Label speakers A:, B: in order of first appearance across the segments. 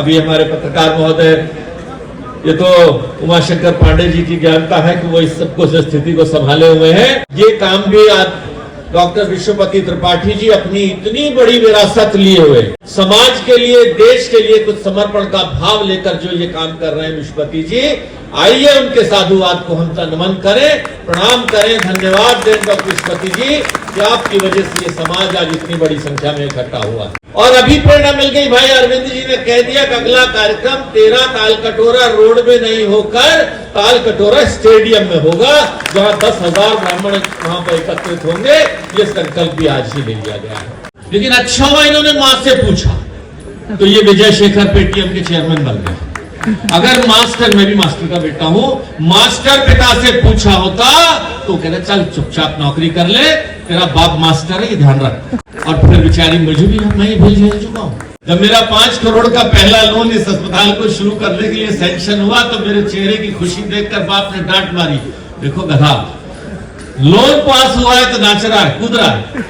A: अभी हमारे पत्रकार महोदय, ये तो उमाशंकर पांडे जी की ज्ञानता है कि वो इस सबको स्थिति को संभाले हुए हैं। ये काम भी आज डॉक्टर विश्वपति त्रिपाठी जी अपनी इतनी बड़ी विरासत लिए हुए समाज के लिए, देश के लिए कुछ समर्पण का भाव लेकर जो ये काम कर रहे हैं विश्वपति जी, आइए उनके साधुवाद को हम नमन करें, प्रणाम करें, धन्यवाद दें डॉक्टर विश्वपति जी कि आपकी वजह से ये समाज आज इतनी बड़ी संख्या में इकट्ठा हुआ है। और अभी प्रेरणा मिल गई, भाई अरविंद जी ने कह दिया कि अगला कार्यक्रम 13 तालकटोरा रोड में नहीं होकर तालकटोरा स्टेडियम में होगा, जहां 10,000 ब्राह्मण वहां पर एकत्रित होंगे। ये संकल्प भी आज ही ले लिया गया है। लेकिन अच्छा हुआ इन्होंने मां से पूछा, तो ये विजय शेखर पेटीएम के चेयरमैन बन गए। अगर मास्टर, मैं भी मास्टर का बेटा हूं, मास्टर पिता से पूछा होता तो कहते चल चुपचाप नौकरी कर ले, तेरा बाप मास्टर है, ये ध्यान रख। और फिर बेचारी मुझे भी मैं ही भूल चुका हूं। जब मेरा 5 करोड़ का पहला लोन इस अस्पताल को शुरू करने के लिए सैंक्शन हुआ तो मेरे चेहरे की खुशी देखकर बाप ने डांट मारी, देखो गधा, लोन पास हुआ है तो नाच रहा है, कूद रहा है।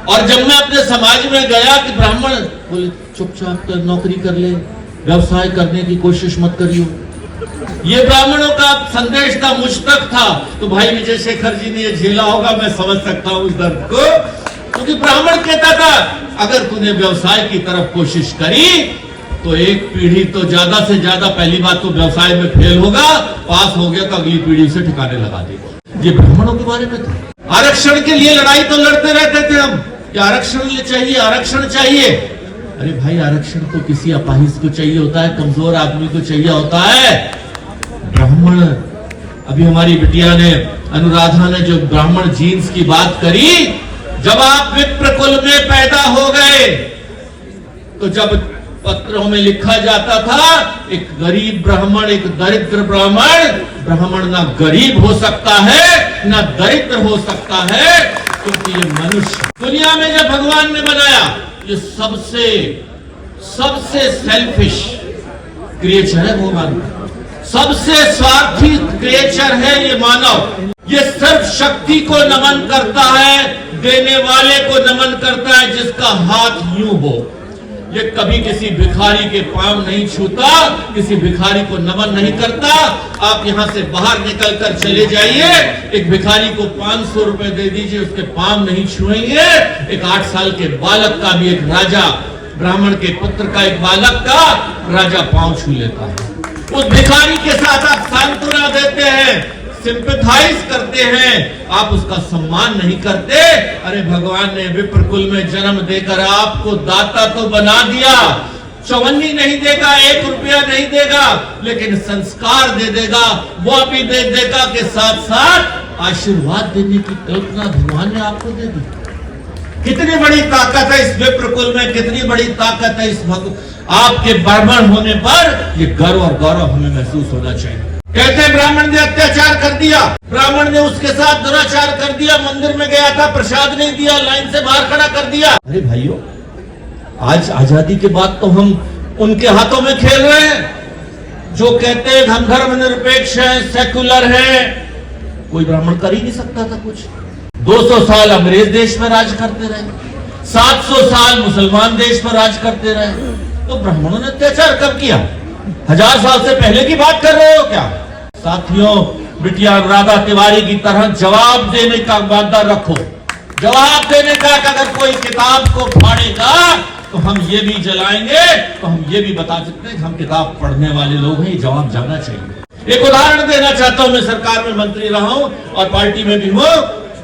A: और जब मैं अपने समाज में गया कि ब्राह्मण बोले चुपचाप नौकरी कर ले, व्यवसाय करने की कोशिश मत करियो, ये ब्राह्मणों का संदेश था, मुझ तक था। तो भाई विजय शेखर जी ने ये झेला होगा, मैं समझ सकता हूं उस दर्द को, क्योंकि ब्राह्मण कहता था अगर तूने व्यवसाय की तरफ कोशिश करी तो एक पीढ़ी तो ज्यादा से ज्यादा, पहली बात तो व्यवसाय में फेल होगा, पास हो गया तो अगली पीढ़ी से ठिकाने लगा देगा। ये ब्राह्मणों के बारे में था। आरक्षण के लिए लड़ाई तो लड़ते रहते थे हम कि आरक्षण चाहिए, आरक्षण चाहिए। अरे भाई आरक्षण तो किसी अपाहिज को चाहिए होता है, कमजोर आदमी को चाहिए होता है। ब्राह्मण, अभी हमारी बिटिया ने, अनुराधा ने जो ब्राह्मण जीन्स की बात करी, जब आप विप्र कुल में पैदा हो गए तो जब पत्रों में लिखा जाता था एक गरीब ब्राह्मण, एक दरिद्र ब्राह्मण, ब्राह्मण ना गरीब हो सकता है ना दरिद्र हो सकता है, क्योंकि ये मनुष्य दुनिया में जब भगवान ने बनाया ये सबसे सेल्फिश क्रिएचर है वो मानव, सबसे स्वार्थी क्रिएचर है ये मानव। ये सिर्फ शक्ति को नमन करता है, देने वाले को नमन करता है जिसका हाथ यूं हो। ये कभी किसी भिखारी के पांव नहीं छूता, किसी भिखारी को नमन नहीं करता। आप यहां से बाहर निकल कर चले जाइए, एक भिखारी को 500 रुपए दे दीजिए, उसके पांव नहीं छुएंगे। एक 8 साल के बालक का भी, एक राजा ब्राह्मण के पुत्र का, एक बालक का राजा पांव छू लेता है। उस भिखारी के साथ आप सांत्वना देते हैं, सिंपैथाइज करते हैं, आप उसका सम्मान नहीं करते। अरे भगवान ने विप्र कुल में जन्म देकर आपको दाता तो बना दिया, चवन्नी नहीं देगा, 1 रुपया नहीं देगा, लेकिन संस्कार दे देगा, वो भी दे देगा के साथ साथ आशीर्वाद देने की कल्पना भगवान ने आपको दे दी। कितनी बड़ी ताकत है इस विप्र कुल में, कितनी बड़ी ताकत है इस आपके ब्राह्मण होने पर। ये गर्व और गौरव हमें महसूस होना चाहिए। कहते हैं ब्राह्मण ने अत्याचार कर दिया, ब्राह्मण ने उसके साथ दुराचार कर दिया, मंदिर में गया था प्रसाद नहीं दिया, लाइन से बाहर खड़ा कर दिया। अरे भाइयों, आज आजादी के बाद तो हम उनके हाथों में खेल रहे हैं जो कहते हैं हम धर्मनिरपेक्ष हैं, सेकुलर हैं। कोई ब्राह्मण कर ही नहीं सकता था कुछ। 200 साल अंग्रेज देश में राज करते रहे, 700 साल मुसलमान देश में राज करते रहे, तो ब्राह्मणों ने अत्याचार कब किया? 1000 साल से पहले की बात कर रहे हो क्या? साथियों, बिटिया अनुराधा तिवारी की तरह जवाब देने का वादा रखो, जवाब देने का। अगर कोई किताब को फाड़ेगा तो हम ये भी जलाएंगे, तो हम ये भी बता सकते हैं हम किताब पढ़ने वाले लोग हैं, ये जवाब जाना चाहिए। एक उदाहरण देना चाहता हूं, मैं सरकार में मंत्री रहा हूं और पार्टी में भी हूं।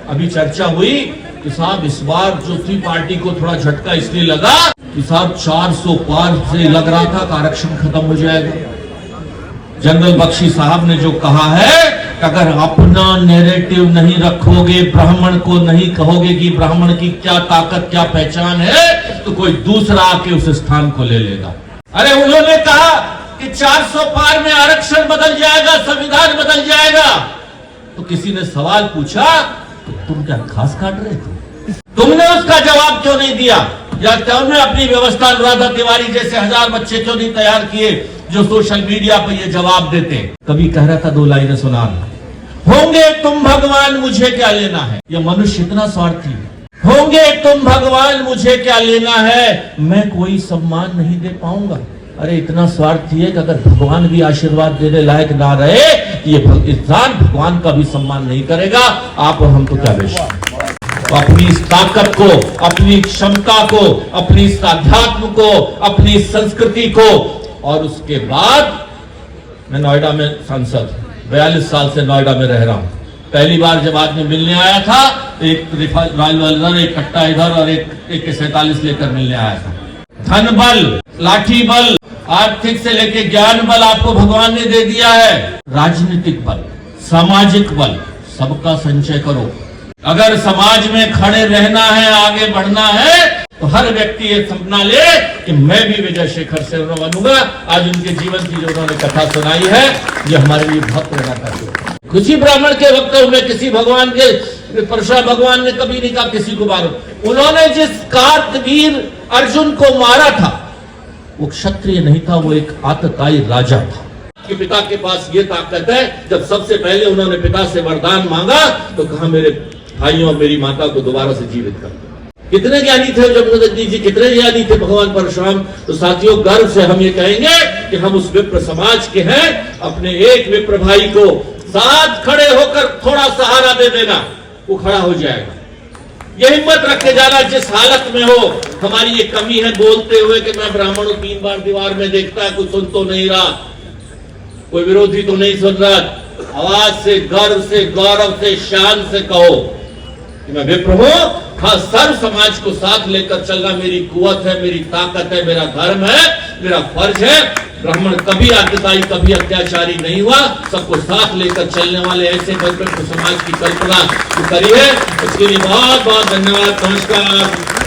A: अभी चर्चा हुई कि साहब इस बार जो थी पार्टी को थोड़ा झटका इसलिए लगा कि साहब 400 पार से लग रहा था कि आरक्षण खत्म हो जाएगा। जनरल बख्शी साहब ने जो कहा है कि अगर अपना नैरेटिव नहीं रखोगे, ब्राह्मण को नहीं कहोगे कि ब्राह्मण की क्या ताकत, क्या पहचान है, तो कोई दूसरा आके उस स्थान को ले लेगा। अरे उन्होंने कहा कि 400 पार में आरक्षण बदल जाएगा, संविधान बदल जाएगा। तो किसी ने सवाल पूछा तो तुम क्या घास काट रहे थे? तुमने उसका जवाब क्यों नहीं दिया? या तुमने अपनी व्यवस्था अनुराधा तिवारी जैसे 1000 बच्चे क्यों नहीं तैयार किए जो सोशल मीडिया पर ये जवाब देते? कभी कह रहा था 2 लाइनें सुना, होंगे तुम भगवान मुझे क्या लेना है। यह मनुष्य इतना स्वार्थी है। होंगे तुम भगवान मुझे क्या लेना है, मैं कोई सम्मान नहीं दे पाऊंगा। अरे इतना स्वार्थी है कि अगर भगवान भी आशीर्वाद देने लायक ना रहे, ये इंसान भगवान का भी सम्मान नहीं करेगा। आप और हम तो क्या बेशक, तो अपनी इस ताकत को, अपनी क्षमता को, अपनी इस अध्यात्म को, अपनी संस्कृति को, और उसके बाद मैं नोएडा में सांसद 42 साल से नोएडा में रह रहा हूं। पहली बार जब आदमी मिलने आया था, एक रिवॉल्वर, एक कट्टा इधर और एक AK-47 लेकर मिलने आया था। धन बल, लाठी बल, आर्थिक से लेके ज्ञान बल आपको भगवान ने दे दिया है। राजनीतिक बल, सामाजिक बल, सबका संचय करो। अगर समाज में खड़े रहना है, आगे बढ़ना है, तो हर व्यक्ति ये सपना ले कि मैं भी विजय शेखर से बनूंगा। आज उनके जीवन की जो उन्होंने कथा सुनाई है, ये हमारे लिए बहुत प्रेरणा का है। किसी ब्राह्मण के वक्तव्य में, किसी भगवान के परशुराम भगवान ने कभी नहीं कहा किसी को मारो। उन्होंने जिस कार्तवीर अर्जुन को मारा था, वो क्षत्रिय नहीं था, वो एक आतताई राजा था। कि पिता के पास ये ताकत है। जब सबसे पहले उन्होंने पिता से वरदान मांगा तो कहा मेरे भाइयों, मेरी माता को दोबारा से जीवित कर दो। कितने ज्ञानी थे जमदग्नि जी, कितने ज्ञानी थे भगवान परशुराम। तो साथियों, गर्व से हम ये कहेंगे कि हम उस विप्र समाज के हैं। अपने एक विप्र भाई को साथ खड़े होकर थोड़ा सहारा दे देना, वो खड़ा हो जाएगा। ये हिम्मत रख के जाना, जिस हालत में हो। हमारी ये कमी है बोलते हुए कि मैं ब्राह्मणों 3 बार दीवार में देखता है, कुछ सुन तो नहीं रहा, कोई विरोधी तो नहीं सुन रहा। आवाज से, गर्व से, गौरव से, शान से कहो कि मैं विप्र हूं। हाँ, सर्व समाज को साथ लेकर चलना मेरी कुवत है, मेरी ताकत है, मेरा धर्म है, मेरा फर्ज है। ब्राह्मण कभी आतताई, कभी अत्याचारी नहीं हुआ। सबको साथ लेकर चलने वाले ऐसे विप्र समाज की कल्पना करी है। उसके लिए बहुत बहुत धन्यवाद। नमस्कार।